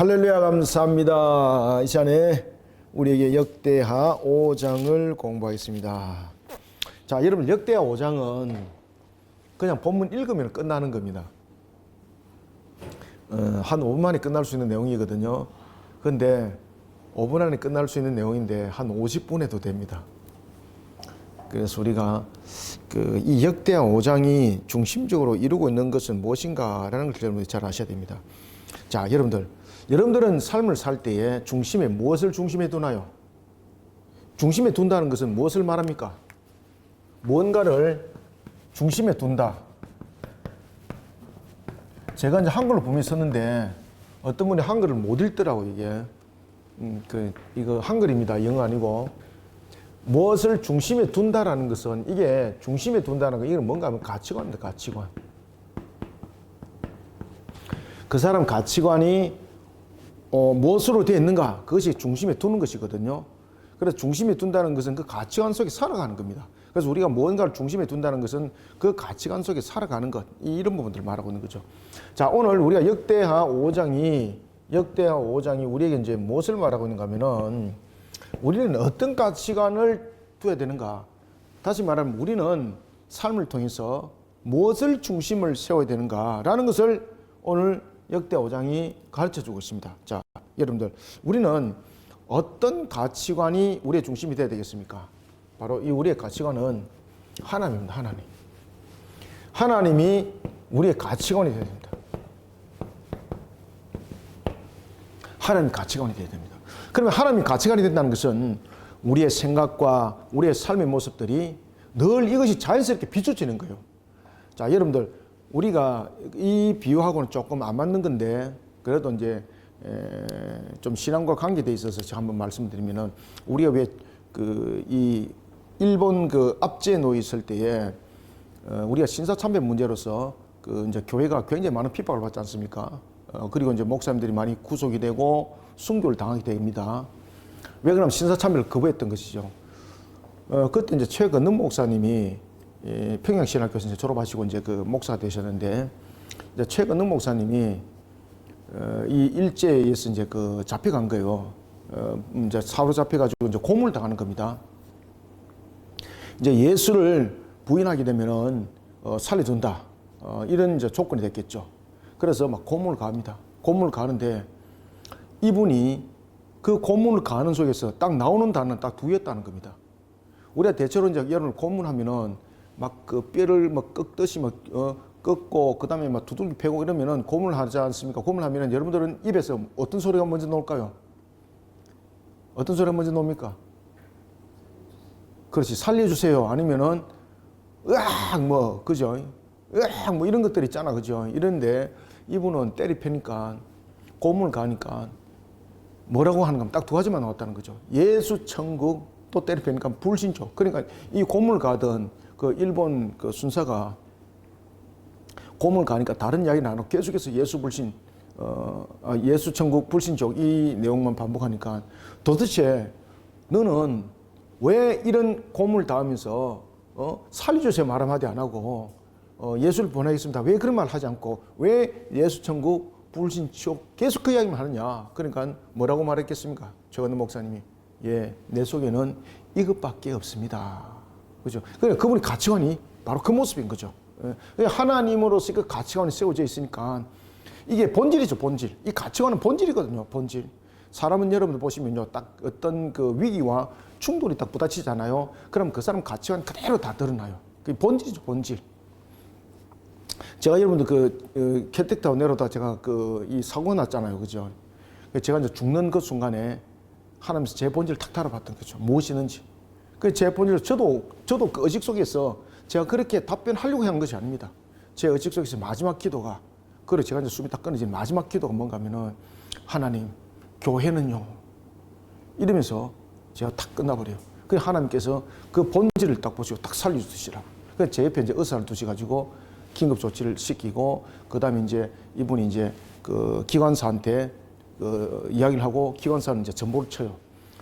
할렐루야, 감사합니다. 이 시간에 우리에게 역대하 5장을 공부하겠습니다. 자, 여러분, 역대하 5장은 그냥 본문 읽으면 끝나는 겁니다. 한 5분 만에 끝날 수 있는 내용이거든요. 그런데 5분 안에 끝날 수 있는 내용인데 한 50분 해도 됩니다. 그래서 우리가 이 역대하 5장이 중심적으로 이루고 있는 것은 무엇인가라는 걸 여러분들이 잘 아셔야 됩니다. 자, 여러분들은 삶을 살 때에 중심에 무엇을 중심에 두나요? 중심에 둔다는 것은 무엇을 말합니까? 무언가를 중심에 둔다. 제가 이제 한글로 분명히 썼는데 어떤 분이 한글을 못 읽더라고, 이게. 이거 한글입니다. 영어 아니고. 무엇을 중심에 둔다라는 것은, 이게 중심에 둔다는 거, 이건 뭔가 하면 가치관입니다. 가치관. 그 사람 가치관이 무엇으로 되어 있는가, 그것이 중심에 두는 것이거든요. 그래서 중심에 둔다는 것은 그 가치관 속에 살아가는 겁니다. 그래서 우리가 무언가를 중심에 둔다는 것은 그 가치관 속에 살아가는 것, 이런 부분들을 말하고 있는 거죠. 자, 오늘 우리가 역대하 5장이 우리에게 이제 무엇을 말하고 있는가 하면은, 우리는 어떤 가치관을 둬야 되는가? 다시 말하면 우리는 삶을 통해서 무엇을 중심을 세워야 되는가라는 것을 오늘 역대하 5장이 가르쳐 주고 있습니다. 자, 여러분들, 우리는 어떤 가치관이 우리의 중심이 되어야 되겠습니까? 바로 이 우리의 가치관은 하나님입니다. 하나님이 우리의 가치관이 되어야 됩니다. 하나님 가치관이 되어야 됩니다. 그러면 하나님 가치관이 된다는 것은 우리의 생각과 우리의 삶의 모습들이 늘 이것이 자연스럽게 비춰지는 거예요. 자, 여러분들, 우리가 이 비유하고는 조금 안 맞는 건데, 그래도 이제 좀 신앙과 관계돼 있어서 제가 한번 말씀드리면은, 우리가 왜 이 일본 압제에 놓여 있을 때에 우리가 신사참배 문제로서 이제 교회가 굉장히 많은 핍박을 받지 않습니까? 그리고 이제 목사님들이 많이 구속이 되고 순교를 당하게 됩니다. 왜 그러면 신사참배를 거부했던 것이죠. 그때 이제 최건능 목사님이 평양신학교에서 이제 졸업하시고 이제 목사가 되셨는데, 이제 최건능 목사님이 이 일제에서 이제 잡혀간 거예요. 이제 사로잡혀가지고 이제 고문을 당하는 겁니다. 이제 예수를 부인하게 되면은 살려준다. 이런 이제 조건이 됐겠죠. 그래서 막 고문을 가합니다. 고문을 가는데 이분이 그 고문을 가하는 속에서 딱 나오는 단어는 딱 두 개였다는 겁니다. 우리가 대체로 이제 여러분을 고문하면은 막 뼈를 막 꺾듯이 막 꺾고 그다음에 막 두들기 패고 이러면은 고문을 하지 않습니까? 고문을 하면은 여러분들은 입에서 어떤 소리가 먼저 나올까요? 어떤 소리가 먼저 나옵니까? 그렇지, 살려주세요. 아니면은 으악 뭐 그죠? 으악 뭐 이런 것들 있잖아, 그죠? 이런데 이분은 때리 패니까, 고문을 가니까 뭐라고 하는 건 딱 두 가지만 나왔다는 거죠. 예수 천국, 또 때리 패니까 불신족. 그러니까 이 고문을 가던 일본 순사가 고문을 가니까 다른 이야기는 안 하고 계속해서 예수 불신, 예수 천국 불신족 이 내용만 반복하니까, 도대체 너는 왜 이런 고문을 당하면서 살려주세요 말 한마디 안 하고 예수를 보내겠습니다, 왜 그런 말 하지 않고 왜 예수 천국 불신족 계속 그 이야기만 하느냐? 그러니까 뭐라고 말했겠습니까? 최건능 목사님이, 내 속에는 이것밖에 없습니다. 그죠? 그러니까 그분의 가치관이 바로 그 모습인 거죠. 하나님으로서 그 가치관이 세워져 있으니까 이게 본질이죠, 본질. 이 가치관은 본질이거든요, 본질. 사람은 여러분들 보시면요, 딱 어떤 위기와 충돌이 딱 부딪히잖아요. 그럼 그 사람 가치관 그대로 다 드러나요. 그게 본질이죠, 본질. 제가 여러분들 캐택타워 내려다 제가 이 사고가 났잖아요, 그죠? 제가 이제 죽는 그 순간에 하나님께서 제 본질을 탁 달아봤던 거죠. 무엇이는지. 제 본질을 저도 그 의식 속에서 제가 그렇게 답변하려고 한 것이 아닙니다. 제 의식 속에서 마지막 기도가, 그리고 제가 이제 숨이 딱 끊어진 마지막 기도가 뭔가 하면은, 하나님, 교회는요, 이러면서 제가 탁 끝나버려요. 그래서 하나님께서 그 본질을 딱 보시고 딱 살려주시라고. 그래서 제 옆에 이제 의사를 두셔가지고 긴급 조치를 시키고, 그 다음에 이제 이분이 이제 기관사한테 이야기를 하고, 기관사는 이제 전보를 쳐요.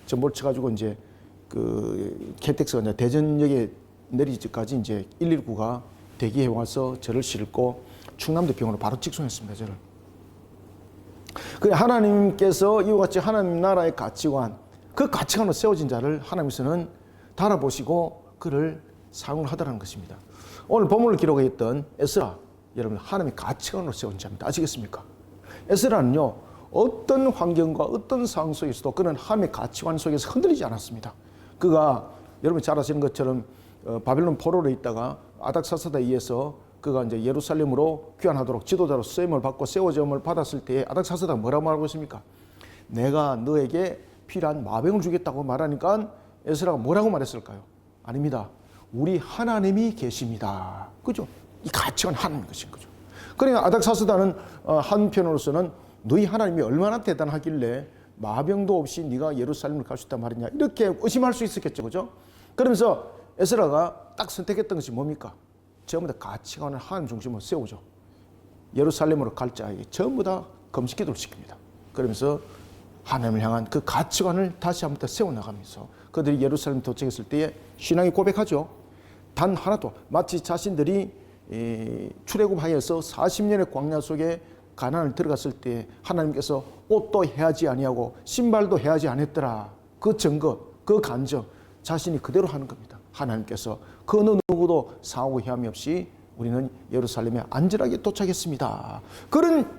전보를 쳐가지고 이제 KTX가 이제 대전역에 내리기까지 이제 119가 대기해 와서 저를 싣고 충남대 병원으로 바로 직송했습니다, 저를. 그 하나님께서 이와 같이 하나님 나라의 가치관, 그 가치관으로 세워진 자를 하나님께서는 달아보시고 그를 사용을 하더라는 것입니다. 오늘 본문을 기록했던 에스라, 여러분 하나님의 가치관으로 세운 자입니다. 아시겠습니까? 에스라는요, 어떤 환경과 어떤 상황 속에서도 그는 하나님의 가치관 속에서 흔들리지 않았습니다. 그가 여러분 잘 아시는 것처럼 바벨론 포로로 있다가 아닥사스다에 의해서 그가 이제 예루살렘으로 귀환하도록 지도자로 쓰임을 받고 세워짐을 받았을 때에 아닥사스다가 뭐라고 말하고 있습니까? 내가 너에게 필요한 마병을 주겠다고 말하니까 에스라가 뭐라고 말했을까요? 아닙니다. 우리 하나님이 계십니다. 그죠? 이 가치관 하나님 것인 거죠. 그러니까 아닥사스다는 한편으로서는 너희 하나님이 얼마나 대단하길래 마병도 없이 네가 예루살렘을 갈 수 있단 말이냐 이렇게 의심할 수 있었겠죠. 그죠? 그러면서 에스라가 딱 선택했던 것이 뭡니까? 전부 다 가치관을 하나님 중심으로 세우죠. 예루살렘으로 갈 자에게 전부 다 금식 기도를 시킵니다. 그러면서 하나님을 향한 그 가치관을 다시 한번 더 세워나가면서 그들이 예루살렘 도착했을 때에 신앙이 고백하죠. 단 하나도 마치 자신들이 출애굽하여서 40년의 광야 속에 가나안을 들어갔을 때 하나님께서 옷도 해하지 아니하고 신발도 해하지 않았더라. 그 증거, 그 간증 자신이 그대로 하는 겁니다. 하나님께서 그 어느 누구도 상하고 헤함이 없이 우리는 예루살렘에 안전하게 도착했습니다. 그런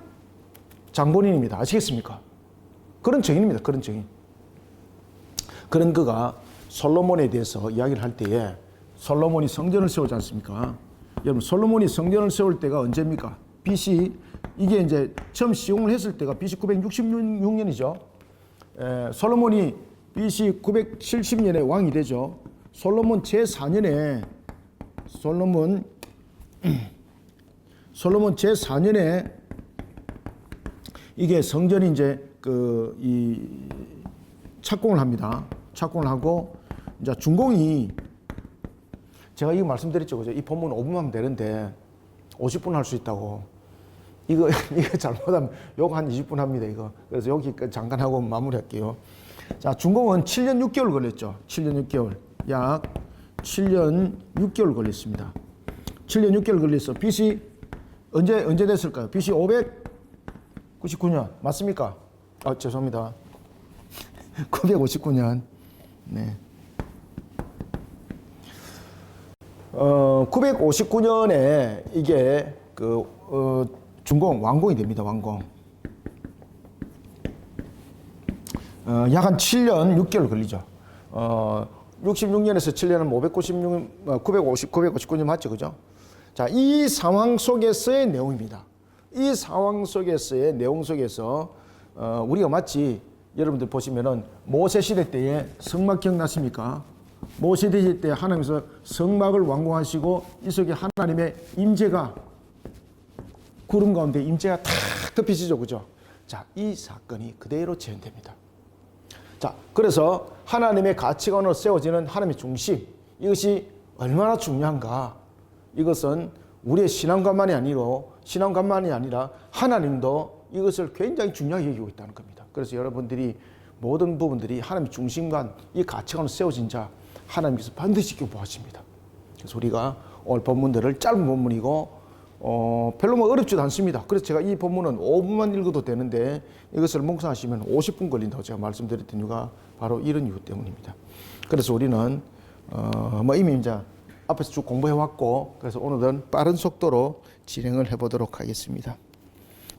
장본인입니다. 아시겠습니까? 그런 증인입니다. 그런 증인. 그런 그가 솔로몬에 대해서 이야기를 할 때에 솔로몬이 성전을 세우지 않습니까? 여러분 솔로몬이 성전을 세울 때가 언제입니까? BC 이게 이제 처음 시공을 했을 때가 BC 966년이죠. 솔로몬이 BC 970년에 왕이 되죠. 솔로몬 제4년에 솔로몬 제4년에 이게 성전이 이제 이 착공을 합니다. 착공을 하고 이제 준공이 제가 이거 말씀드렸죠. 그죠? 이 본문 5분만 하면 되는데 50분 할 수 있다고. 이거 잘못하면 요거 한 20분 합니다. 이거. 그래서 여기 잠깐 하고 마무리할게요. 자, 준공은 7년 6개월 걸렸죠. 7년 6개월. 약 7년 6개월 걸렸습니다. 7년 6개월 걸렸어. BC 언제 됐을까요? BC 599년. 맞습니까? 아, 죄송합니다. 959년. 네. 959년에 이게 준공, 완공이 됩니다. 완공. 약 한 7년 6개월 걸리죠. 66년에서 7년은 959년 맞죠? 그죠? 자, 이 상황 속에서의 내용입니다. 이 상황 속에서의 내용 속에서 우리가 마치 여러분들 보시면은 모세 시대 때에 성막 기억나십니까? 모세 시대 때 하나님께서 성막을 완공하시고 이 속에 하나님의 임재가 구름 가운데 임재가 탁 덮이시죠. 그죠? 자, 이 사건이 그대로 재현됩니다. 자, 그래서 하나님의 가치관으로 세워지는 하나님의 중심, 이것이 얼마나 중요한가? 이것은 우리의 신앙관만이 아니라 하나님도 이것을 굉장히 중요하게 여기고 있다는 겁니다. 그래서 여러분들이 모든 부분들이 하나님의 중심관, 이 가치관으로 세워진 자, 하나님께서 반드시 기뻐하십니다. 그래서 우리가 오늘 본문들을 짧은 본문이고 별로 뭐 어렵지도 않습니다. 그래서 제가 이 본문은 5분만 읽어도 되는데 이것을 묵상하시면 50분 걸린다고 제가 말씀드렸던 이유가 바로 이런 이유 때문입니다. 그래서 우리는 이미 이제 앞에서 쭉 공부해 왔고, 그래서 오늘은 빠른 속도로 진행을 해보도록 하겠습니다.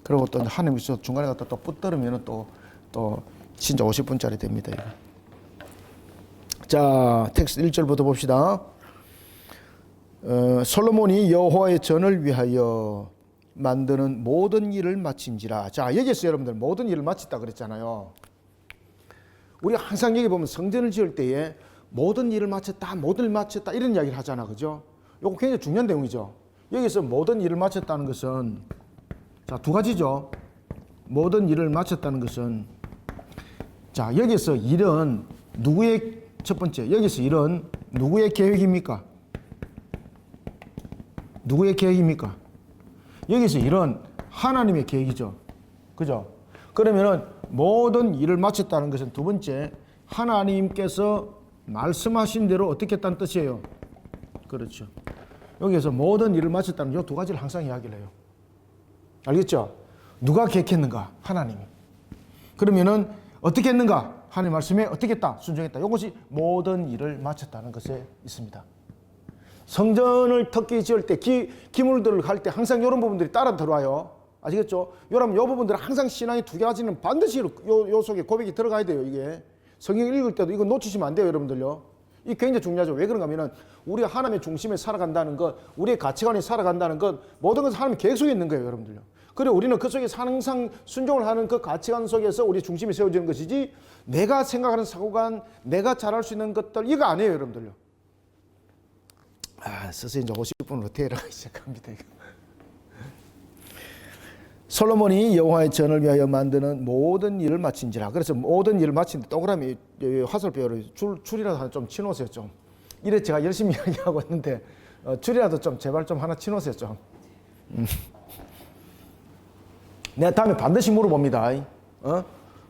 그리고 또 하나님께서 중간에 갔다 또 붙들으면 또 진짜 50분짜리 됩니다. 이거. 자, 텍스트 1절부터 봅시다. 솔로몬이 여호와의 전을 위하여 만드는 모든 일을 마친지라. 자, 여기서 여러분들 모든 일을 마쳤다 그랬잖아요. 우리가 항상 여기 보면 성전을 지을 때에 모든 일을 마쳤다 이런 이야기를 하잖아. 그죠? 이거 굉장히 중요한 내용이죠. 여기서 모든 일을 마쳤다는 것은 자, 두 가지죠. 모든 일을 마쳤다는 것은 자, 여기서 일은 누구의 첫 번째, 여기서 일은 누구의 계획입니까? 누구의 계획입니까? 여기서 일은 하나님의 계획이죠. 그죠? 그러면은 모든 일을 마쳤다는 것은 두 번째, 하나님께서 말씀하신 대로 어떻게 했다는 뜻이에요. 그렇죠. 여기서 모든 일을 마쳤다는 이 두 가지를 항상 이야기를 해요. 알겠죠? 누가 계획했는가? 하나님이. 그러면은 어떻게 했는가? 하나님 말씀에 어떻게 했다? 순종했다. 이것이 모든 일을 마쳤다는 것에 있습니다. 성전을 특히 지을 때 기물들을 할 때 항상 이런 부분들이 따라 들어와요. 아시겠죠? 여러분, 이 부분들은 항상 신앙의 두 가지는 반드시 요 속에 고백이 들어가야 돼요. 이게 성경 읽을 때도 이거 놓치시면 안 돼요, 여러분들요. 이게 굉장히 중요하죠. 왜 그런가 하면은 우리가 하나님의 중심에 살아간다는 것, 우리의 가치관에 살아간다는 것, 모든 것은 하나님의 계획 속에 있는 거예요, 여러분들요. 그리고 우리는 그 속에서 항상 순종을 하는 그 가치관 속에서 우리 중심이 세워지는 것이지, 내가 생각하는 사고관, 내가 잘할 수 있는 것들, 이거 아니에요, 여러분들요. 서서 이제 50분으로 데려가기 시작합니다. 솔로몬이 여호와의 전을 위하여 만드는 모든 일을 마친지라. 그래서 모든 일을 마친데 동그라미 화살표를 줄이라도 하나 좀 치놓으세요. 좀 이래 제가 열심히 이야기하고 있는데 줄이라도 좀 제발 좀 하나 치놓으세요. 좀 내가 다음에 반드시 물어봅니다.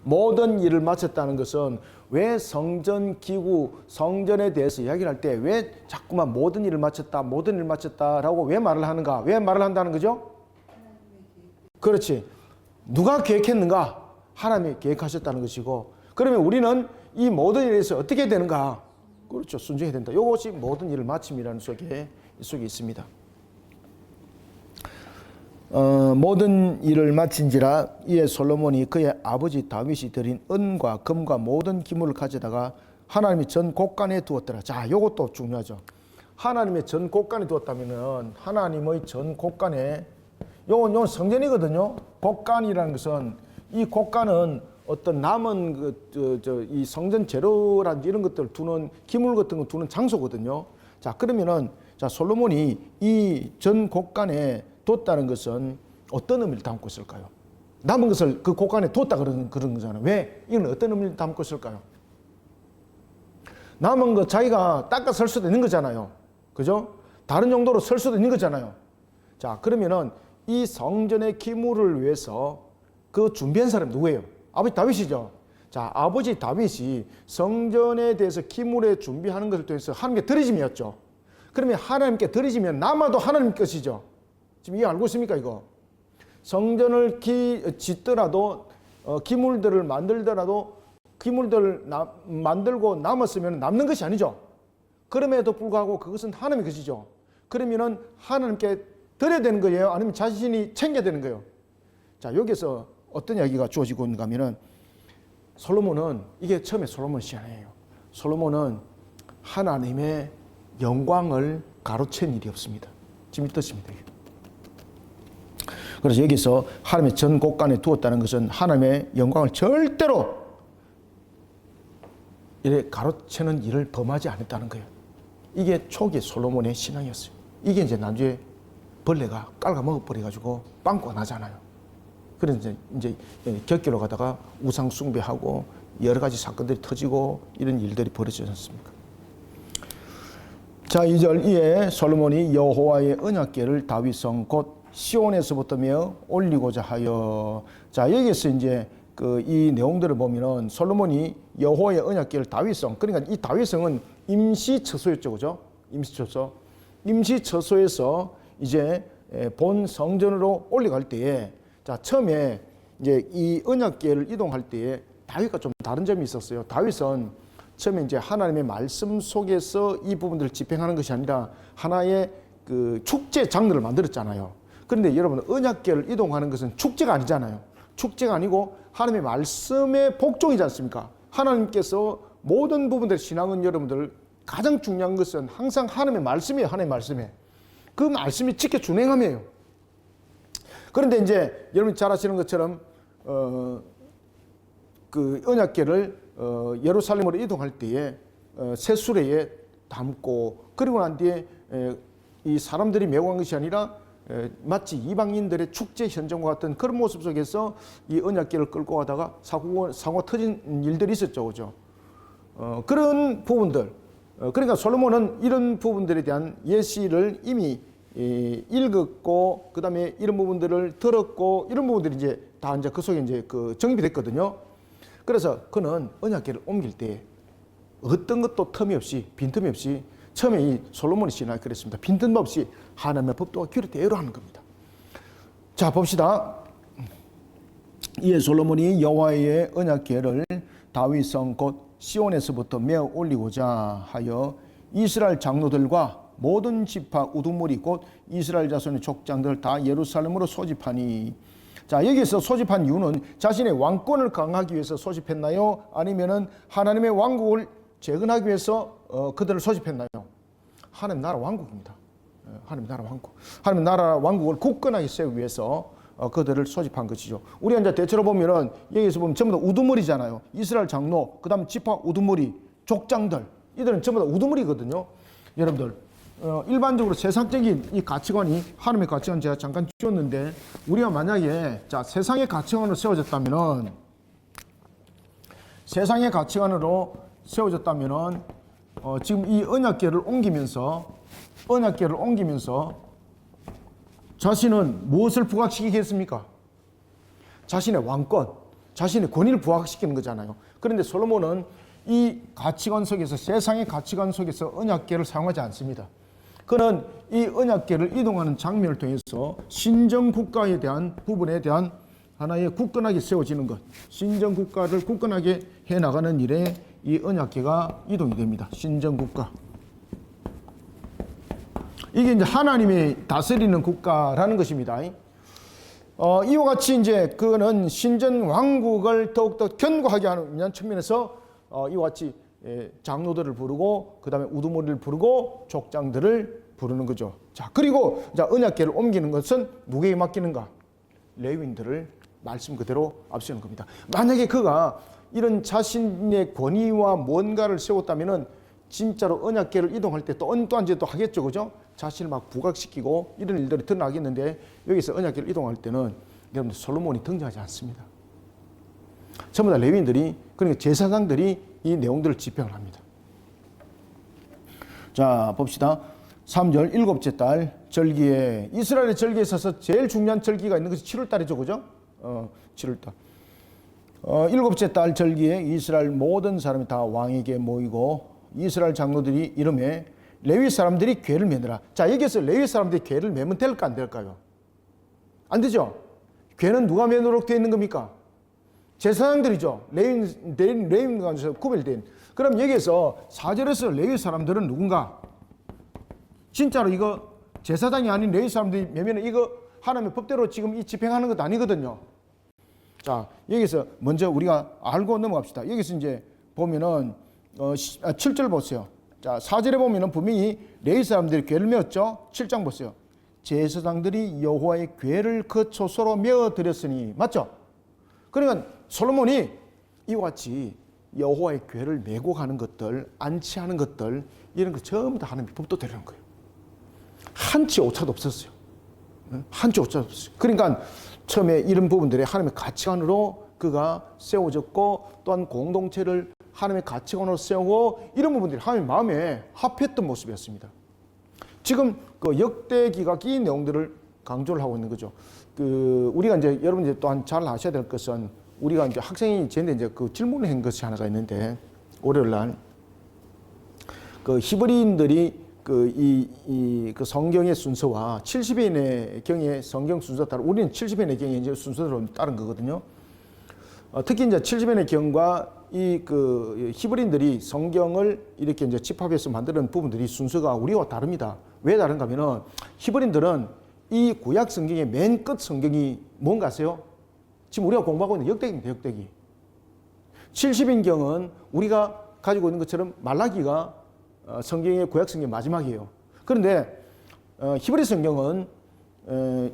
모든 일을 마쳤다는 것은 왜 성전 기구, 성전에 대해서 이야기를 할 때 왜 자꾸만 모든 일을 마쳤다, 모든 일을 마쳤다라고 왜 말을 하는가? 왜 말을 한다는 거죠? 그렇지. 누가 계획했는가? 하나님이 계획하셨다는 것이고, 그러면 우리는 이 모든 일에 대해서 어떻게 되는가? 그렇죠. 순종해야 된다. 이것이 모든 일을 마침이라는 속에 있습니다. 모든 일을 마친지라 이에 솔로몬이 그의 아버지 다윗이 드린 은과 금과 모든 기물을 가져다가 하나님이 전 곳간에 두었더라. 자, 이것도 중요하죠. 하나님의 전 곳간에 두었다면은 하나님의 전 곳간에 요건 성전이거든요. 곳간이라는 것은 이 곳간은 어떤 남은 이 성전 재료라든지 이런 것들 두는 기물 같은 거 두는 장소거든요. 자, 그러면은 자, 솔로몬이 이 전 곳간에 뒀다는 것은 어떤 의미를 담고 있을까요? 남은 것을 그 곳간에 뒀다 그런 거잖아요. 왜? 이건 어떤 의미를 담고 있을까요? 남은 거 자기가 닦아 쓸 수도 있는 거잖아요. 그죠? 다른 용도로 쓸 수도 있는 거잖아요. 자, 그러면은 이 성전의 기물을 위해서 그 준비한 사람이 누구예요? 아버지 다윗이죠. 자, 아버지 다윗이 성전에 대해서 기물에 준비하는 것을 통해서 하나님께 드리짐이었죠. 그러면 하나님께 드리지면 남아도 하나님 것이죠. 지금 이해 알고 있습니까, 이거? 성전을 짓더라도, 기물들을 만들더라도, 기물들을 만들고 남았으면 남는 것이 아니죠. 그럼에도 불구하고 그것은 하나님의 것이죠. 그러면은 하나님께 드려야 되는 거예요? 아니면 자신이 챙겨야 되는 거예요? 자, 여기서 어떤 이야기가 주어지고 있는가 하면은, 솔로몬은, 이게 처음에 솔로몬 시간이에요. 솔로몬은 하나님의 영광을 가로챈 일이 없습니다. 지금 뜻입니다. 그래서 여기서 하나님의 전 곳간에 두었다는 것은 하나님의 영광을 절대로 이렇게 가로채는 일을 범하지 않았다는 거예요. 이게 초기 솔로몬의 신앙이었어요. 이게 이제 나중에 벌레가 깔아 먹어버려가지고 빵꾸가 나잖아요. 그래서 이제 격기로 가다가 우상 숭배하고 여러 가지 사건들이 터지고 이런 일들이 벌어지지 않습니까? 자, 2절 이에 솔로몬이 여호와의 언약궤를 다윗성 곧 시온에서부터며 올리고자 하여. 자, 여기서 이제 이 내용들을 보면은 솔로몬이 여호와의 언약궤를 다윗성, 그러니까 이 다윗성은 임시 처소였죠, 그죠? 임시 처소. 임시 처소에서 이제 본 성전으로 올라갈 때에, 자, 처음에 이제 이 언약궤를 이동할 때에 다윗과 좀 다른 점이 있었어요. 다윗은 처음에 이제 하나님의 말씀 속에서 이 부분들을 집행하는 것이 아니라 하나의 그 축제 장르를 만들었잖아요. 그런데 여러분, 언약궤를 이동하는 것은 축제가 아니잖아요. 축제가 아니고 하나님의 말씀의 복종이지 않습니까? 하나님께서 모든 부분들 신앙은 여러분들 가장 중요한 것은 항상 하나님의 말씀이에요. 하나님의 말씀에. 그 말씀이 지켜 준행함이에요. 그런데 이제 여러분이 잘 아시는 것처럼 그 언약궤를 예루살렘으로 이동할 때에 새 수레에 담고, 그리고 난 뒤에 이 사람들이 메고 간 것이 아니라 마치 이방인들의 축제 현장과 같은 그런 모습 속에서 이 언약궤를 끌고 가다가 사고가 터진 일들이 있었죠, 그죠? 그런 부분들. 그러니까 솔로몬은 이런 부분들에 대한 예시를 이미 읽었고, 그 다음에 이런 부분들을 들었고, 이런 부분들이 이제 다 이제 그 속에 이제 정비됐거든요. 그래서 그는 언약궤를 옮길 때 어떤 것도 틈이 없이, 빈틈이 없이, 처음에 이 솔로몬의 신앙이 그랬습니다. 빈틈 없이 하나님의 법도와 규례대로 하는 겁니다. 자, 봅시다. 이에 솔로몬이 여호와의 언약궤를 다윗성 곧 시온에서부터 메어 올리고자 하여 이스라엘 장로들과 모든 지파 우두머리 곧 이스라엘 자손의 족장들 다 예루살렘으로 소집하니. 자, 여기서 소집한 이유는 자신의 왕권을 강화하기 위해서 소집했나요? 아니면은 하나님의 왕국을 재건하기 위해서 그들을 소집했나요? 하나님 나라 왕국입니다. 하나님 나라 왕국. 하나님 나라 왕국을 굳건하게 세우기 위해서 그들을 소집한 것이죠. 우리가 이제 대체로 보면은 여기서 보면 전부 다 우두머리잖아요. 이스라엘 장로, 그다음 지파 우두머리, 족장들, 이들은 전부 다 우두머리거든요. 여러분들, 일반적으로 세상적인 이 가치관이 하나님의 가치관 제가 잠깐 쥐었는데, 우리가 만약에 자 세상의 가치관으로 세워졌다면은 지금 이 언약궤를 옮기면서 자신은 무엇을 부각시키겠습니까? 자신의 왕권, 자신의 권위를 부각시키는 거잖아요. 그런데 솔로몬은 이 가치관 속에서, 세상의 가치관 속에서 언약궤를 사용하지 않습니다. 그는 이 언약궤를 이동하는 장면을 통해서 신정국가에 대한 부분에 대한 하나의 굳건하게 세워지는 것, 신정국가를 굳건하게 해나가는 일에 이 언약궤가 이동이 됩니다. 신정국가. 이게 이제 하나님이 다스리는 국가라는 것입니다. 이와 같이 이제 그는 신전 왕국을 더욱더 견고하게 하는 측면에서 이와 같이 장로들을 부르고 그 다음에 우두머리를 부르고 족장들을 부르는 거죠. 자, 그리고 자, 언약궤를 옮기는 것은 누구에게 맡기는가? 레위인들을 말씀 그대로 앞세우는 겁니다. 만약에 그가 이런 자신의 권위와 뭔가를 세웠다면은 진짜로 언약궤를 이동할 때 또한 또 하겠죠, 그죠? 자신을 막 부각시키고 이런 일들이 드러나겠는데, 여기서 언약궤를 이동할 때는 여러분들 솔로몬이 등장하지 않습니다. 전부 다 레위인들이, 그러니까 제사장들이 이 내용들을 집행을 합니다. 자, 봅시다. 3절 일곱째 달 절기에, 이스라엘의 절기에 있어서 제일 중요한 절기가 있는 것이 7월달이죠, 그죠? 7월달. 일곱째 달 절기에 이스라엘 모든 사람이 다 왕에게 모이고 이스라엘 장로들이 이름에 레위 사람들이 궤를 메느라. 자, 여기서 레위 사람들이 궤를 메면 될까 안 될까요? 안 되죠. 궤는 누가 메도록 되어 있는 겁니까? 제사장들이죠. 레위인과 구별된. 그럼 여기서 4절에서 레위 사람들은 누군가? 진짜로 이거 제사장이 아닌 레위 사람들이 메면 이거 하나님의 법대로 지금 이 집행하는 것도 아니거든요. 자, 여기서 먼저 우리가 알고 넘어갑시다. 여기서 이제 보면은 7절 보세요. 자, 4절에 보면은 분명히 레위 사람들이 궤를 메었죠. 7장 보세요. 제사장들이 여호와의 궤를 그 초소로 메어 드렸으니, 맞죠? 그러니까 솔로몬이 이와 같이 여호와의 궤를 메고 가는 것들, 안치하는 것들, 이런 거 전부 다 하나님의 법도되는 거예요. 한치 오차도 없었어요. 한치 오차도 없었어요. 그러니까 처음에 이런 부분들이 하나님의 가치관으로 그가 세워졌고, 또한 공동체를 하나님의 가치관으로 세우고, 이런 부분들이 하나님의 마음에 합했던 모습이었습니다. 지금 그 역대기가 이 내용들을 강조를 하고 있는 거죠. 우리가 이제 여러분 이제 또한 잘 아셔야 될 것은, 우리가 이제 학생이 제인데 이제 그 질문을 한 것이 하나가 있는데, 월요일 날 그 히브리인들이 그 성경의 순서와 70인의 경의 성경 순서 따라, 우리는 70인의 경의 이제 순서대로 따른 거거든요. 특히 이제 70인의 경과 히브리인들이 성경을 이렇게 이제 집합해서 만드는 부분들이 순서가 우리와 다릅니다. 왜 다른가 하면은, 히브리인들은 이 구약 성경의 맨 끝 성경이 뭔가 아세요? 지금 우리가 공부하고 있는 역대기입니다, 역대기. 70인경은 우리가 가지고 있는 것처럼 말라기가 성경의 구약 성경의 마지막이에요. 그런데 히브리 성경은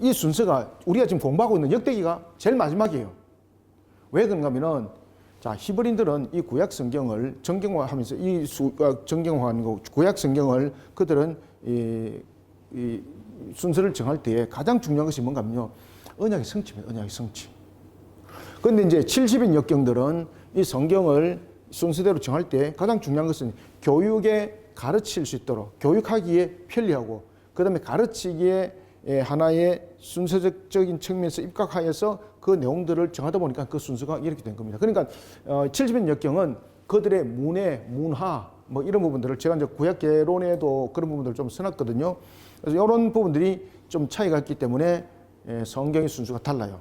이 순서가 우리가 지금 공부하고 있는 역대기가 제일 마지막이에요. 왜 그런가 하면은, 자, 히브리인들은 이 구약 성경을 정경화하면서 정경화하는 거, 구약 성경을 그들은 이 순서를 정할 때에 가장 중요한 것이 뭔가 하면요, 언약의 성취입니다. 언약의 성취. 그런데 이제 70인 역경들은 이 성경을 순서대로 정할 때 가장 중요한 것은 교육에 가르칠 수 있도록, 교육하기에 편리하고, 그 다음에 가르치기에 하나의 순서적인 측면에서 입각하여서 그 내용들을 정하다 보니까 그 순서가 이렇게 된 겁니다. 그러니까 70인 역경은 그들의 문해, 문화 뭐 이런 부분들을, 제가 이제 구약개론에도 그런 부분들을 좀 써놨거든요. 그래서 이런 부분들이 좀 차이가 있기 때문에 성경의 순서가 달라요.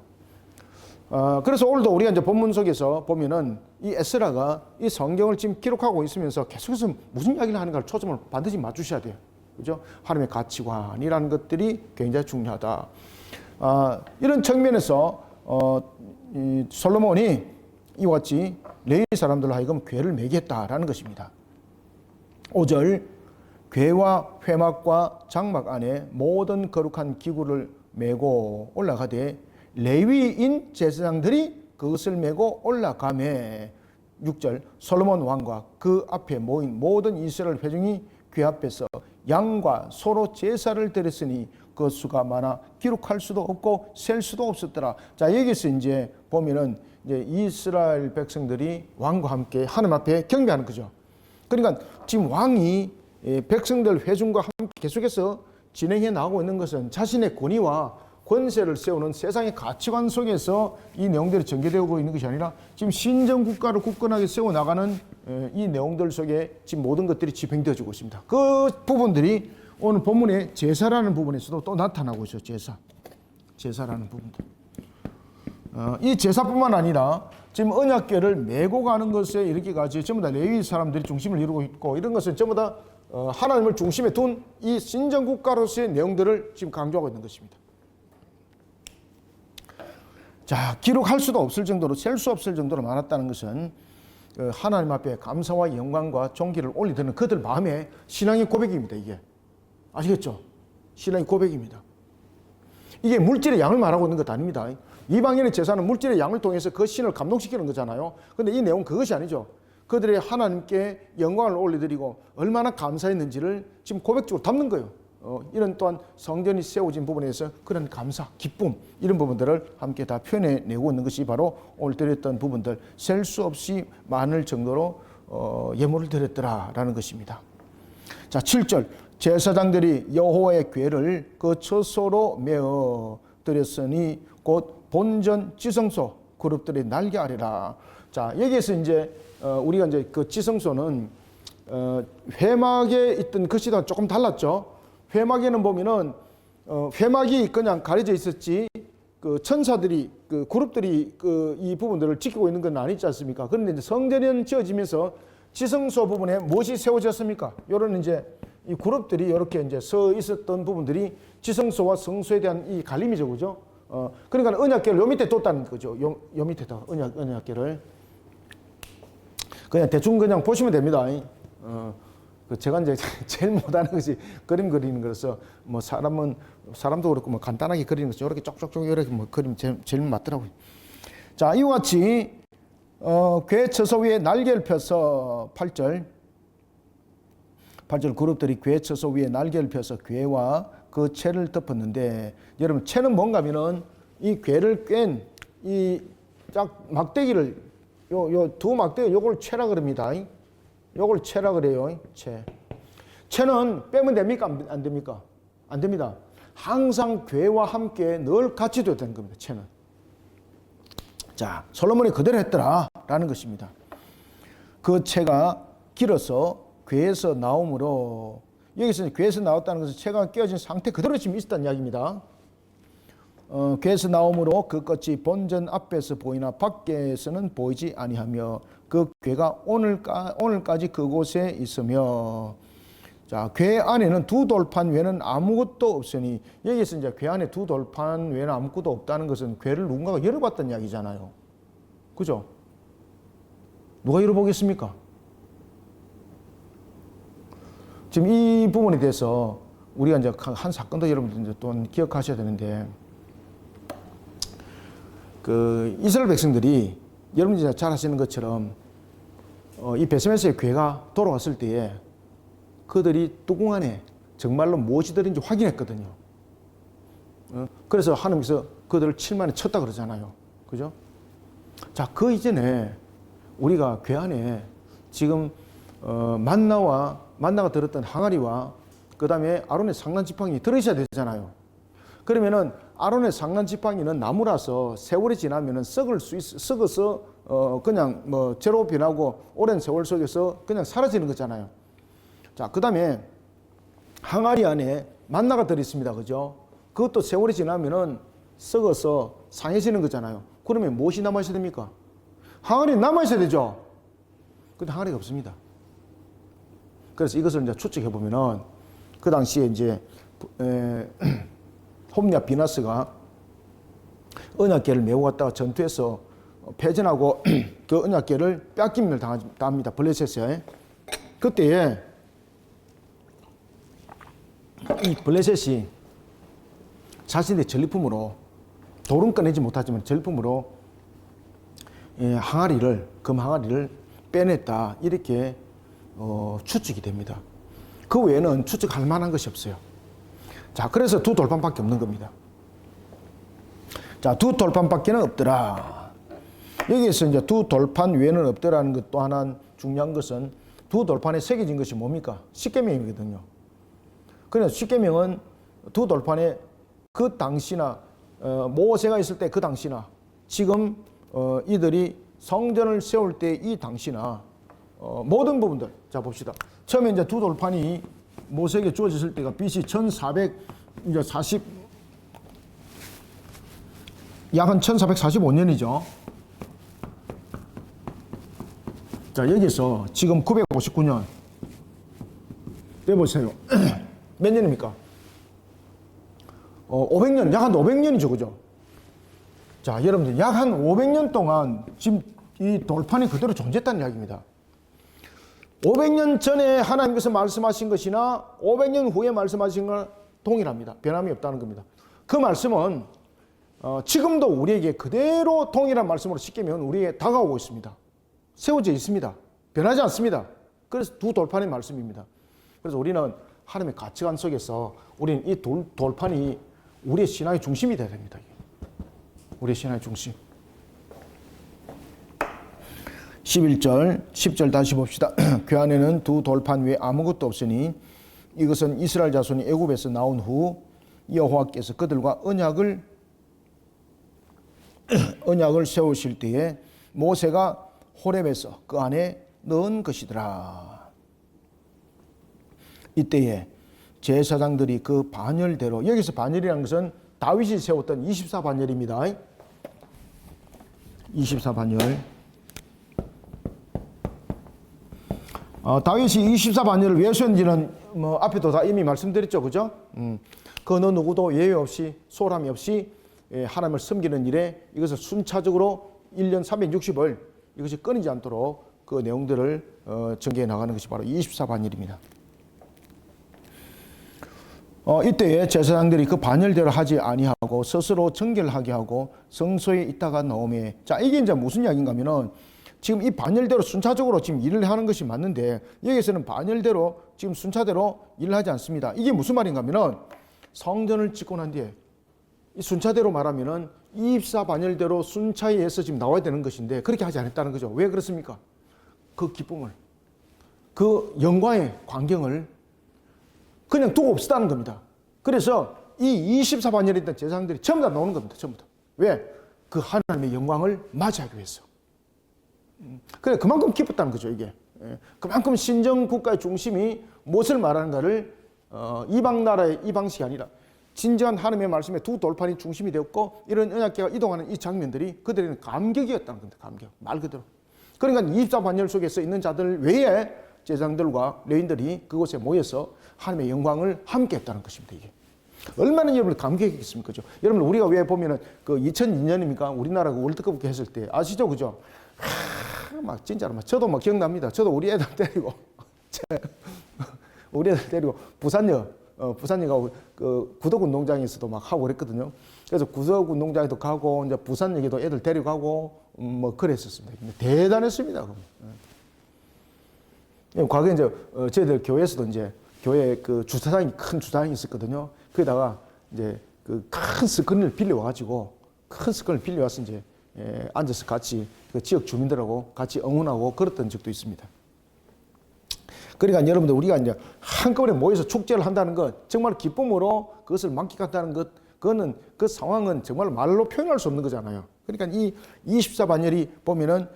그래서 오늘도 우리가 이제 본문 속에서 보면은 이 에스라가 이 성경을 지금 기록하고 있으면서 계속해서 무슨 이야기를 하는가를 초점을 반드시 맞추셔야 돼요. 그죠? 하나님의 가치관이라는 것들이 굉장히 중요하다. 이런 측면에서 이 솔로몬이 이와 같이 레위 사람들로 하여금 궤를 매겠다라는 것입니다. 5절 궤와 회막과 장막 안에 모든 거룩한 기구를 메고 올라가되 레위인 제사장들이 그것을 메고 올라가매 6절 솔로몬 왕과 그 앞에 모인 모든 이스라엘 회중이 궤 앞에서 양과 소로 제사를 드렸으니 그 수가 많아 기록할 수도 없고 셀 수도 없었더라. 자, 여기서 이제 보면은 이제 이스라엘 백성들이 왕과 함께 하나님 앞에 경배하는 거죠. 그러니까 지금 왕이 백성들 회중과 함께 계속해서 진행해 나가고 있는 것은 자신의 권위와 권세를 세우는 세상의 가치관 속에서 이 내용들이 전개되고 있는 것이 아니라 지금 신정 국가를 굳건하게 세워 나가는 이 내용들 속에 지금 모든 것들이 집행되어지고 있습니다. 그 부분들이 오늘 본문의 제사라는 부분에서도 또 나타나고 있어요. 제사라는 부분들. 이 제사뿐만 아니라 지금 언약궤를 메고 가는 것에 이르기까지 전부 다 레위 사람들이 중심을 이루고 있고 이런 것은 전부 다 하나님을 중심에 둔 이 신정 국가로서의 내용들을 지금 강조하고 있는 것입니다. 자, 기록할 수도 없을 정도로 셀 수 없을 정도로 많았다는 것은 하나님 앞에 감사와 영광과 존귀를 올리드는 그들 마음의 신앙의 고백입니다. 이게 아시겠죠? 신앙의 고백입니다. 이게 물질의 양을 말하고 있는 것 아닙니다. 이방인의 제사는 물질의 양을 통해서 그 신을 감동시키는 거잖아요. 그런데 이 내용은 그것이 아니죠. 그들의 하나님께 영광을 올려드리고 얼마나 감사했는지를 지금 고백적으로 담는 거예요. 이런 또한 성전이 세워진 부분에서 그런 감사, 기쁨 이런 부분들을 함께 다 표현해내고 있는 것이 바로 오늘 드렸던 부분들 셀 수 없이 많을 정도로 예물을 드렸더라라는 것입니다. 자, 7절 제사장들이 여호와의 궤를 그 처소로 메어 드렸으니 곧 본전 지성소 그룹들의 날개 아래라. 자, 여기에서 이제 우리가 이제 그 지성소는 회막에 있던 것이랑 조금 달랐죠. 회막에는 보면은 회막이 그냥 가려져 있었지 그 천사들이 그 그룹들이 그 이 부분들을 지키고 있는 건 아니지 않습니까? 그런데 이제 성전이 지어지면서 지성소 부분에 무엇이 세워졌습니까? 요런 이제 이 그룹들이 이렇게 이제 서 있었던 부분들이 지성소와 성소에 대한 이 갈림이죠, 그죠? 그러니까 언약궤를 요 밑에 뒀다는 거죠. 요 밑에다 언약궤를 그냥 대충 그냥 보시면 됩니다. 제가 이제 제일 못하는 것이 그림 그리는 거라서 뭐 사람도 그렇고 뭐 간단하게 그리는 것이 이렇게 쪽쪽쪽 이렇게 뭐 그림 제일 맞더라고요. 자, 이와 같이 궤 처소 위에 날개를 펴서 8절 그룹들이 궤 처소 위에 날개를 펴서 궤와 그 채를 덮었는데 여러분 채는 뭔가 하면은 이 궤를 꿰인 이 짝 막대기를 요 두 막대기 요걸 채라 그럽니다. 요걸 채라 그래요. 채는 빼면 됩니까? 안 됩니까? 안 됩니다. 항상 궤와 함께 늘 같이 둬야 되는 겁니다. 채는. 자, 솔로몬이 그대로 했더라라는 것입니다. 그 채가 길어서 궤에서 나오므로 여기서 궤에서 나왔다는 것은 채가 끼어진 상태 그대로 지금 있었다는 이야기입니다. 궤에서 나오므로 그 끝이 본전 앞에서 보이나 밖에서는 보이지 아니하며 그 궤가 오늘까지 그곳에 있으며 자, 궤 안에는 두 돌판 외에는 아무것도 없으니 여기서 이제 궤 안에 두 돌판 외에는 아무것도 없다는 것은 궤를 누군가가 열어봤다는 이야기잖아요. 그죠? 누가 열어보겠습니까? 지금 이 부분에 대해서 우리가 이제 한 사건도 여러분들 이제 또 기억하셔야 되는데 그 이스라엘 백성들이 여러분들이 잘 아시는 것처럼 이 베스메스의 궤가 돌아왔을 때에 그들이 뚜껑 안에 정말로 무엇이 들은지 확인했거든요. 그래서 하나님께서 그들을 7만에 쳤다 그러잖아요. 그죠? 자, 그 이전에 우리가 궤 안에 지금 만나가 들었던 항아리와 그 다음에 아론의 상난 지팡이 들어있어야 되잖아요. 그러면은 아론의 상난 지팡이는 나무라서 세월이 지나면은 썩어서 그냥 뭐 재로 변하고 오랜 세월 속에서 그냥 사라지는 거잖아요. 자, 그 다음에 항아리 안에 만나가 들어있습니다. 그죠? 그것도 세월이 지나면은 썩어서 상해지는 거잖아요. 그러면 무엇이 남아있어야 됩니까? 항아리 남아있어야 되죠. 근데 항아리가 없습니다. 그래서 이것을 이제 추측해 보면은 그 당시에 이제 홈리아 비나스가 언약궤를 메고 갔다가 전투에서 패전하고 그 언약궤를 뺏김을 당합니다. 블레셋에. 그때에 이 블레셋이 자신의 전리품으로 돌은 꺼내지 못하지만 전리품으로 항아리를 금 항아리를 빼냈다 이렇게 추측이 됩니다. 그 외에는 추측할 만한 것이 없어요. 자, 그래서 두 돌판밖에 없는 겁니다. 자, 두 돌판밖에는 없더라. 여기에서 이제 두 돌판 외에는 없더라는 것 또 하나 중요한 것은 두 돌판에 새겨진 것이 뭡니까? 십계명이거든요. 그래서 십계명은 두 돌판에 그 당시나 모세가 있을 때 그 당시나 지금 이들이 성전을 세울 때 이 당시나 모든 부분들. 자, 봅시다. 처음에 이제 두 돌판이 모세에게 주어졌을 때가 BC 1440 약 한 1445년이죠. 자, 여기서 지금 959년 떼보세요. 몇 년입니까? 500년, 약 한 500년이죠, 그죠? 자, 여러분들 약 한 500년 동안 지금 이 돌판이 그대로 존재했다는 이야기입니다. 500년 전에 하나님께서 말씀하신 것이나 500년 후에 말씀하신 건 동일합니다. 변함이 없다는 겁니다. 그 말씀은 지금도 우리에게 그대로 동일한 말씀으로 십계명은 우리에게 다가오고 있습니다. 세워져 있습니다. 변하지 않습니다. 그래서 두 돌판의 말씀입니다. 그래서 우리는 하나님의 가치관 속에서 우리는 이 돌판이 우리의 신앙의 중심이 되어야 됩니다. 우리의 신앙의 중심. 11절, 10절 다시 봅시다. 그 안에는 두 돌판 외에 아무것도 없으니 이것은 이스라엘 자손이 애굽에서 나온 후 여호와께서 그들과 언약을 세우실 때에 모세가 호렙에서 그 안에 넣은 것이더라. 이때에 제사장들이 그 반열대로, 여기서 반열이라는 것은 다윗이 세웠던 24반열입니다. 24반열. 다윗이 24반열을 왜 세웠는지는 앞에도 다 이미 말씀드렸죠. 그죠? 그 어느 누구도 예외 없이 소홀함이 없이 하나님을 섬기는 일에 이것을 순차적으로 1년 360을 이것이 끊이지 않도록 그 내용들을 전개해 나가는 것이 바로 24반열입니다. 이때에 제사장들이 그 반열대로 하지 아니하고 스스로 정결하게 하고 성소에 있다가 나오매. 자, 이게 이제 무슨 이야기인가 하면은 지금 이 반열대로 순차적으로 지금 일을 하는 것이 맞는데 여기서는 반열대로 지금 순차대로 일을 하지 않습니다. 이게 무슨 말인가 하면은 성전을 짓고 난 뒤에 이 순차대로 말하면은 24반열대로 순차에 의해서 지금 나와야 되는 것인데 그렇게 하지 않았다는 거죠. 왜 그렇습니까? 그 기쁨을, 그 영광의 광경을 그냥 두고 없었다는 겁니다. 그래서 이 24반열에 있던 제사장들이 전부 다 나오는 겁니다. 전부 다. 왜? 그 하나님의 영광을 맞이하기 위해서. 그래, 그만큼 기뻤다는 거죠, 이게. 그만큼 신정국가의 중심이 무엇을 말하는가를 이방 나라의 이 방식이 아니라 진정한 하나님의 말씀에 두 돌판이 중심이 되었고 이런 언약궤가 이동하는 이 장면들이 그들에게는 감격이었다는 겁니다. 감격. 말 그대로. 그러니까 24반열 속에서 있는 자들 외에 제사장들과 레위인들이 그곳에 모여서 하나님의 영광을 함께 했다는 것입니다. 이게 얼마나 여러분 감격이겠습니까? 그죠? 여러분 우리가 왜 보면은 그 2002년입니까? 우리나라가 월드컵 했을 때 아시죠? 그죠? 막 진짜로 막 저도 막 기억납니다. 저도 우리 애들 데리고 우리 애들 데리고 부산역 그 구덕운동장에서도 막 하고 그랬거든요. 그래서 구덕운동장에도 가고 이제 부산역에도 애들 데려가고 뭐 그랬었습니다. 대단했습니다. 과거에 이제 저희들 교회에서도 이제 교회 그 주차장이 큰 주차장이 있었거든요. 거기다가 이제 그 큰 스크린을 빌려와가지고 큰 스크린을 빌려와서 이제 앉아서 같이 그 지역 주민들하고 같이 응원하고 그랬던 적도 있습니다. 그러니까 여러분들 우리가 이제 한꺼번에 모여서 축제를 한다는 것, 정말 기쁨으로 그것을 만끽한다는 것, 그거는 그 상황은 정말 말로 표현할 수 없는 거잖아요. 그러니까 이 24반열이 보면은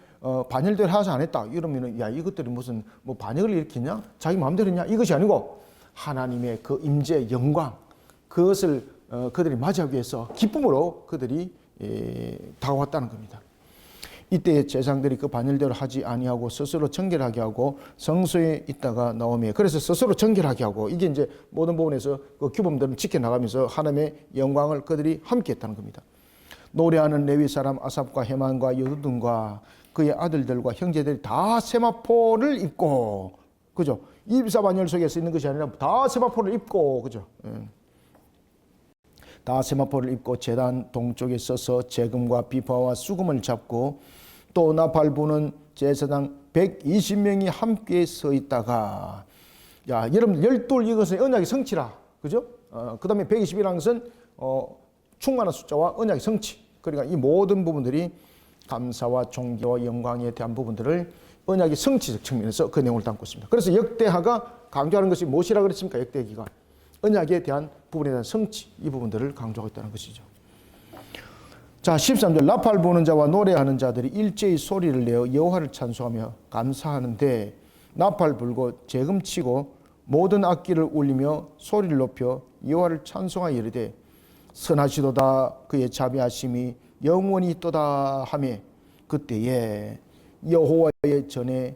반열대로 하지 않았다 이러면은 야 이것들이 무슨 뭐 반역을 일으키냐, 자기 마음대로 했냐, 이것이 아니고 하나님의 그 임재 영광, 그것을 그들이 맞이하기 위해서 기쁨으로 그들이 다가왔다는 겁니다. 이때 제사장들이 그 반일대로 하지 아니하고 스스로 정결하게 하고 성소에 있다가 나오며, 그래서 스스로 정결하게 하고, 이게 이제 모든 부분에서 그 규범들을 지켜나가면서 하나님의 영광을 그들이 함께 했다는 겁니다. 노래하는 레위 사람 아삽과 헤만과 여두둔과 그의 아들들과 형제들이 다 세마포를 입고, 그죠? 24반열 속에 있는 것이 아니라 다 세마포를 입고, 그죠? 다 세마포를 입고 제단 동쪽에 서서 재금과 비파와 수금을 잡고, 또 나팔 부는 제사장 120명이 함께 서 있다가, 야, 여러분, 열둘 이것은 언약의 성취라, 그죠? 그 다음에 120이라는 것은 충만한 숫자와 언약의 성취. 그러니까 이 모든 부분들이 감사와 존귀와 영광에 대한 부분들을 언약의 성취적 측면에서 그 내용을 담고 있습니다. 그래서 역대하가 강조하는 것이 무엇이라 그랬습니까? 역대기가 언약에 대한 부분에 대한 성취, 이 부분들을 강조하고 있다는 것이죠. 자, 13절, 나팔 부는 자와 노래하는 자들이 일제히 소리를 내어 여호와를 찬송하며 감사하는데, 나팔 불고 재금치고 모든 악기를 울리며 소리를 높여 여호와를 찬송하여 이르되, 선하시도다 그의 자비하심이 영원히 있도다 하며, 그때에 여호와의 전에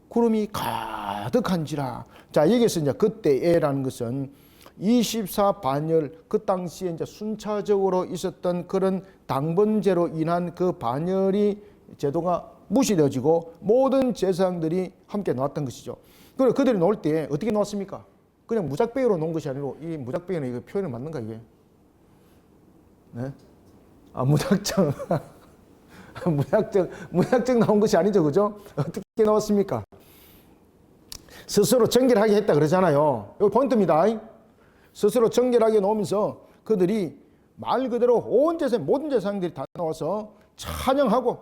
구름이 가득한지라. 자, 여기서 이제 그때에라는 것은 24반열, 그 당시에 이제 순차적으로 있었던 그런 당번제로 인한 그 반열이 제도가 무시되어지고 모든 제사장들이 함께 나왔던 것이죠. 그리고 그들이 놓을 때 어떻게 놓았습니까? 그냥 무작배기로 놓은 것이 아니고, 이 무작배기는 이거 표현이 맞는가 이게? 네? 아, 무작정. 무작정 나온 것이 아니죠, 그죠? 어떻게 나왔습니까? 스스로 정결하게 했다 그러잖아요. 이거 포인트입니다. 스스로 정결하게 놓으면서 그들이 말 그대로 온 제사장, 모든 제사장들이 다 나와서 찬양하고,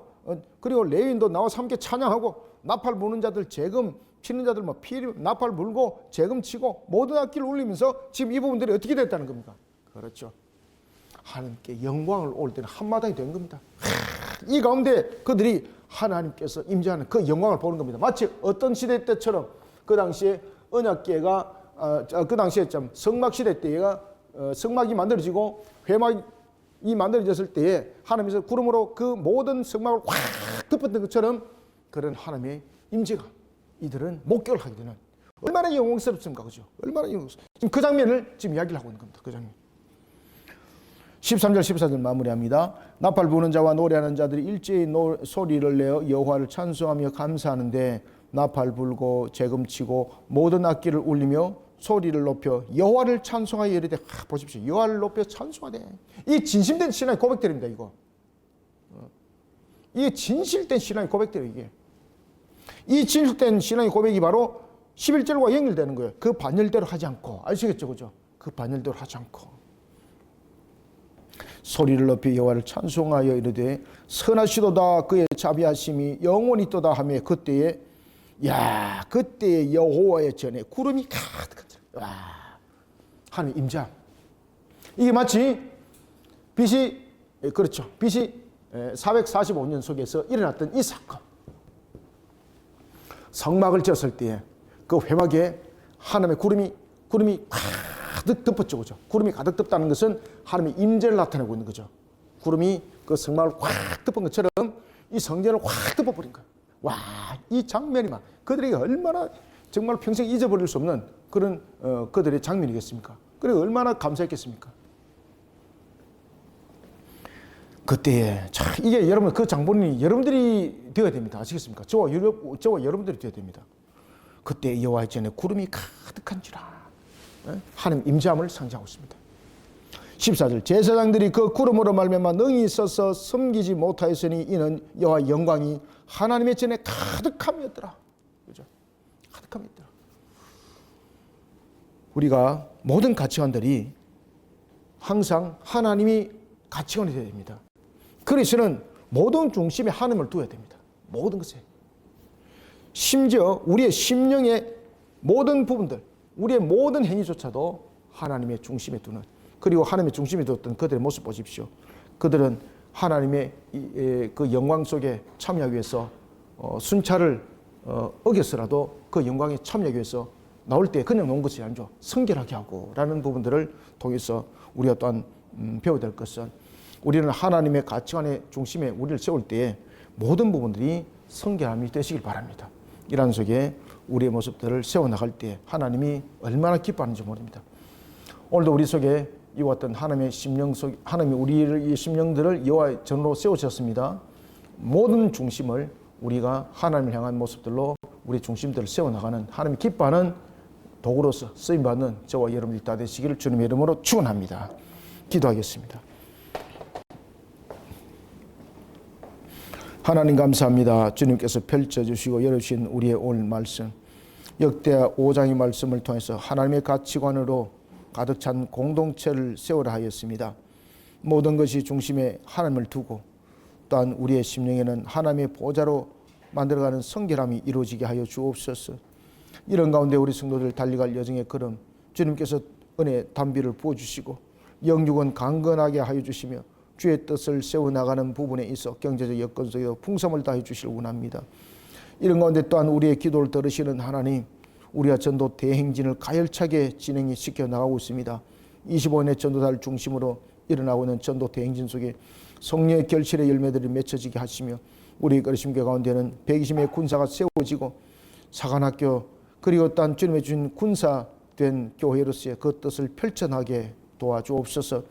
그리고 레위인도 나와서 함께 찬양하고, 나팔 부는 자들, 재금 치는 자들 나팔 불고 재금 치고 모든 악기를 울리면서 지금 이 부분들이 어떻게 됐다는 겁니까? 그렇죠. 하나님께 영광을 올 때는 한마당이 된 겁니다. 이 가운데 그들이 하나님께서 임재하는 그 영광을 보는 겁니다. 마치 어떤 시대 때처럼 그 당시에 언약궤가 그 당시에 좀 성막 시대 때가 성막이 만들어지고 회막이 만들어졌을 때에 하나님께서 구름으로 그 모든 성막을 확 덮었던 것처럼 그런 하나님의 임재가 이들은 목격을 하게 되는, 얼마나 영광스럽습니까? 그죠? 얼마나 영광스럽습니까? 지금 그 장면을 지금 이야기를 하고 있는 겁니다. 그 장면. 13절 14절 마무리합니다. 나팔 부는 자와 노래하는 자들이 일제히 소리를 내어 여호와를 찬송하며 감사하는데, 나팔 불고 재금치고 모든 악기를 울리며 소리를 높여 여호와를 찬송하여 이르되, 보십시오. 여호와를 높여 찬송하되. 이 진심된 신앙의 고백들입니다. 이게 진실된 신앙의 고백들이에요. 이게. 이 진실된 신앙의 고백이 바로 11절과 연결되는 거예요. 그 반열대로 하지 않고. 아시겠죠? 그죠? 그 반열대로 하지 않고. 소리를 높여 여호와를 찬송하여 이르되, 선하시도다 그의 자비하심이 영원히 있도다 하며, 그때에 여호와의 전에 구름이 가득하더라. 하나님 임재함. 이게 마치 BC 445년 속에서 일어났던 이 사건. 성막을 지었을 때에 그 회막에 하나님의 구름이 가득 덮었죠. 그죠? 구름이 가득 덮다는 것은 하나님의 임재를 나타내고 있는 거죠. 구름이 그 성막을 확 덮은 것처럼 이 성전을 확 덮어버린 거예요. 와, 이 장면이 그들에게 얼마나 정말 평생 잊어버릴 수 없는 그런 그들의 장면이겠습니까? 그리고 얼마나 감사했겠습니까? 그때에 이게 여러분, 그 장본인이 여러분들이 되어야 됩니다. 아시겠습니까? 저와 여러분들이 되어야 됩니다. 그때 여호와의 전에 구름이 가득한지라. 하나님 임재함을 상징하고 있습니다. 14절, 제사장들이 그 구름으로 말미암아 능히 있어서 섬기지 못하였으니 이는 여호와의 영광이 하나님의 전에 가득함이었더라. 그죠? 가득함이었더라. 우리가 모든 가치관들이 항상 하나님이 가치관이 되어야 됩니다. 그리스는 모든 중심에 하나님을 두어야 됩니다. 모든 것에. 심지어 우리의 심령의 모든 부분들, 우리의 모든 행위조차도 하나님의 중심에 두는, 그리고 하나님의 중심에 두었던 그들의 모습 보십시오. 그들은 하나님의 그 영광 속에 참여하기 위해서 순찰을 어겼으라도 그 영광에 참여하기 위해서 나올 때 그냥 놓은 것이 아니죠. 성결하게 하고 라는 부분들을 통해서 우리가 또한 배워야 될 것은, 우리는 하나님의 가치관의 중심에 우리를 세울 때에 모든 부분들이 성결함이 되시길 바랍니다. 이러한 속에 우리의 모습들을 세워나갈 때 하나님이 얼마나 기뻐하는지 모릅니다. 오늘도 우리 속에 이와 같은 하나님의 심령 속, 하나님이 우리의 심령들을 여호와의 전으로 세우셨습니다. 모든 중심을 우리가 하나님을 향한 모습들로 우리 중심들을 세워나가는 하나님이 기뻐하는 도구로서 쓰임받는 저와 여러분들이 다 되시기를 주님의 이름으로 축원합니다. 기도하겠습니다. 하나님 감사합니다. 주님께서 펼쳐주시고 열어주신 우리의 오늘 말씀, 역대하 5장의 말씀을 통해서 하나님의 가치관으로 가득 찬 공동체를 세우라 하였습니다. 모든 것이 중심에 하나님을 두고 또한 우리의 심령에는 하나님의 보좌로 만들어가는 성결함이 이루어지게 하여 주옵소서. 이런 가운데 우리 성도들 달려갈 여정의 걸음 주님께서 은혜 담비를 부어주시고 영육은 강건하게 하여 주시며 주의 뜻을 세워나가는 부분에 있어 경제적 여건 속에서 풍성을 다해 주시길 원합니다. 이런 가운데 또한 우리의 기도를 들으시는 하나님, 우리가 전도 대행진을 가열차게 진행이 시켜나가고 있습니다. 25년의 전도사를 중심으로 일어나고 있는 전도 대행진 속에 성령의 결실의 열매들이 맺혀지게 하시며 우리 그리심교 가운데는 120명의 군사가 세워지고 사관학교 그리고 또한 주님의 주신 군사된 교회로서의 그 뜻을 펼쳐나게 도와주옵소서.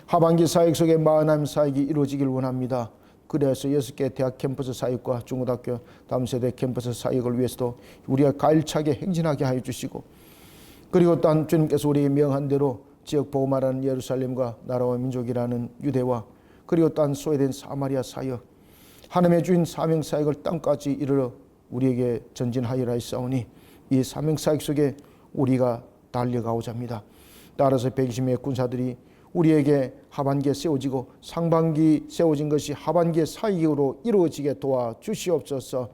하반기 사역 속에 마흔함 사역이 이루어지길 원합니다. 그래서 6개 대학 캠퍼스 사역과 중고등학교 다음 세대 캠퍼스 사역을 위해서도 우리가 가일차게 행진하게 하여 주시고 그리고 또한 주님께서 우리에게 명한 대로 지역 복음하라는 예루살렘과 나라와 민족이라는 유대와 그리고 또한 소외된 사마리아 사역 하나님의 주인 사명 사역을 땅까지 이르러 우리에게 전진하여라 했사오니 이 사명 사역 속에 우리가 달려가고자 합니다. 따라서 120명의 군사들이 우리에게 하반기에 세워지고 상반기 세워진 것이 하반기의 사역으로 이루어지게 도와주시옵소서.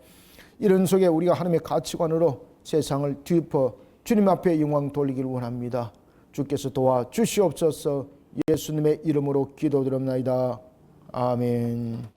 이런 속에 우리가 하나님의 가치관으로 세상을 뒤엎어 주님 앞에 영광 돌리기를 원합니다. 주께서 도와주시옵소서. 예수님의 이름으로 기도드립나이다. 아멘.